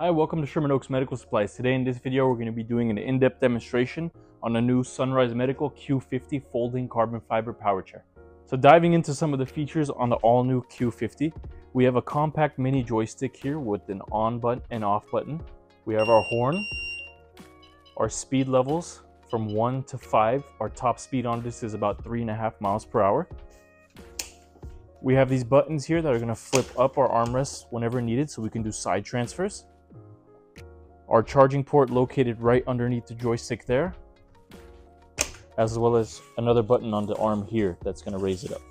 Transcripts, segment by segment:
Hi, welcome to Sherman Medical Supplies. Today in this video, we're going to be doing an in-depth demonstration on the new Sunrise Medical Q50 folding carbon fiber power chair. So diving into some of the features on the all-new Q50, we have a compact mini joystick here with an on button and off button. We have our horn, our speed levels from 1 to 5. Our top speed on this is about 3.5 miles per hour. We have these buttons here that are going to flip up our armrests whenever needed so we can do side transfers. Our charging port located right underneath the joystick there, as well as another button on the arm here that's going to raise it up.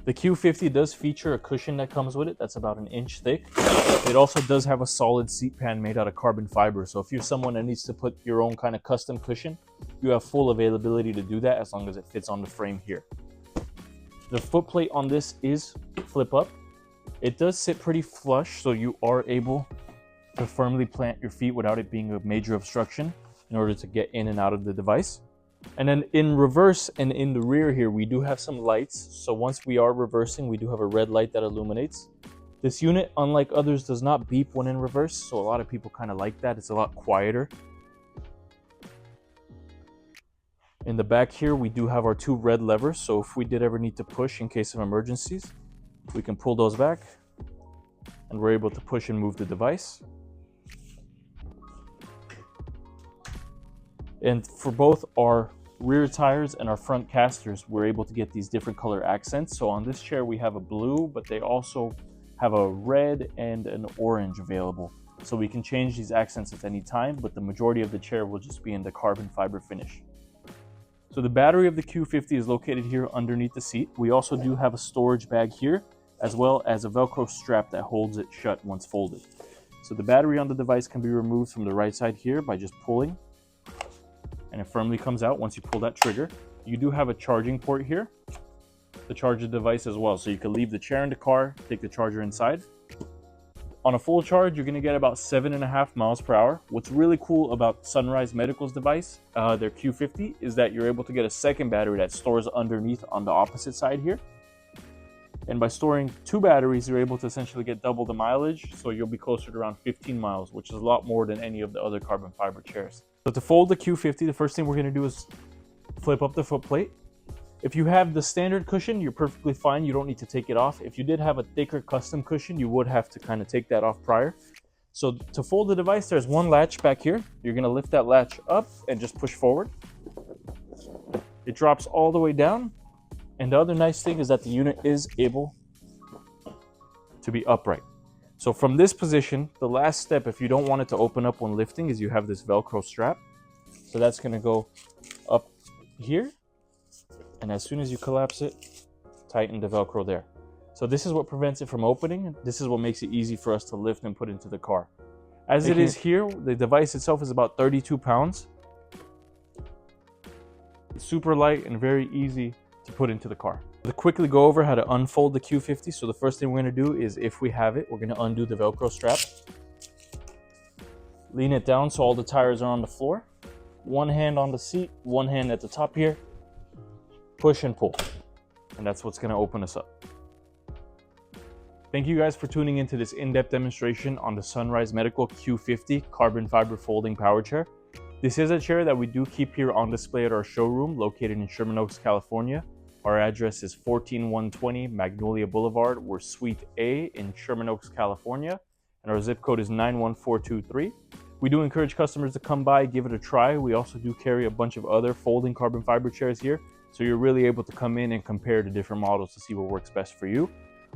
The Q50 does feature a cushion that comes with it that's about 1 inch thick. It also does have a solid seat pan made out of carbon fiber, so if you're someone that needs to put your own kind of custom cushion, you have full availability to do that as long as it fits on the frame here. The footplate on this is flip up. It does sit pretty flush, so you are able to firmly plant your feet without it being a major obstruction in order to get in and out of the device. And then in reverse and in the rear here, we do have some lights. So once we are reversing, we do have a red light that illuminates. This unit, unlike others, does not beep when in reverse, so a lot of people kind of like that. It's a lot quieter. In the back here, we do have our 2 red levers, so if we did ever need to push in case of emergencies, we can pull those back and we're able to push and move the device. And for both our rear tires and our front casters, we're able to get these different color accents. So on this chair, we have a blue, but they also have a red and an orange available. So we can change these accents at any time, but the majority of the chair will just be in the carbon fiber finish. So the battery of the Q50 is located here underneath the seat. We also do have a storage bag here, as well as a Velcro strap that holds it shut once folded. So the battery on the device can be removed from the right side here by just pulling, and it firmly comes out once you pull that trigger. You do have a charging port here to charge the device as well. So you can leave the chair in the car, take the charger inside. On a full charge, you're gonna get about 7.5 miles per hour. What's really cool about Sunrise Medical's device, their Q50, is that you're able to get a second battery that stores underneath on the opposite side here. And by storing 2 batteries, you're able to essentially get double the mileage, so you'll be closer to around 15 miles, which is a lot more than any of the other carbon fiber chairs. So to fold the Q50, the first thing we're gonna do is flip up the footplate. If you have the standard cushion, you're perfectly fine. You don't need to take it off. If you did have a thicker custom cushion, you would have to kind of take that off prior. So to fold the device, there's one latch back here. You're gonna lift that latch up and just push forward. It drops all the way down. And the other nice thing is that the unit is able to be upright. So from this position, the last step, if you don't want it to open up when lifting, is you have this Velcro strap. So that's gonna go up here. And as soon as you collapse it, tighten the Velcro there. So this is what prevents it from opening. This is what makes it easy for us to lift and put into the car. As it is here, the device itself is about 32 pounds. It's super light and very easy to put into the car. To quickly go over how to unfold the Q50. So the first thing we're gonna do is, if we have it, we're gonna undo the Velcro strap. Lean it down so all the tires are on the floor. One hand on the seat, one hand at the top here. Push and pull, and that's what's going to open us up. Thank you guys for tuning into this in-depth demonstration on the Sunrise Medical Q50 carbon fiber folding power chair. This is a chair that we do keep here on display at our showroom located in Sherman, California. Our address is 14120 Magnolia Boulevard. We're Suite A in Sherman, California, and our zip code is 91423. We do encourage customers to come by, give it a try. We also do carry a bunch of other folding carbon fiber chairs here, so you're really able to come in and compare the different models to see what works best for you.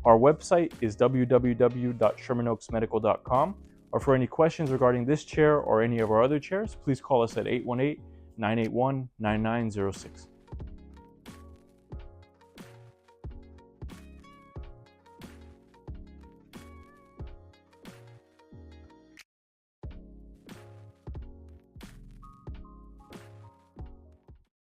Our website is www.shermanoaksmedical.com. Or for any questions regarding this chair or any of our other chairs, please call us at 818-981-9906.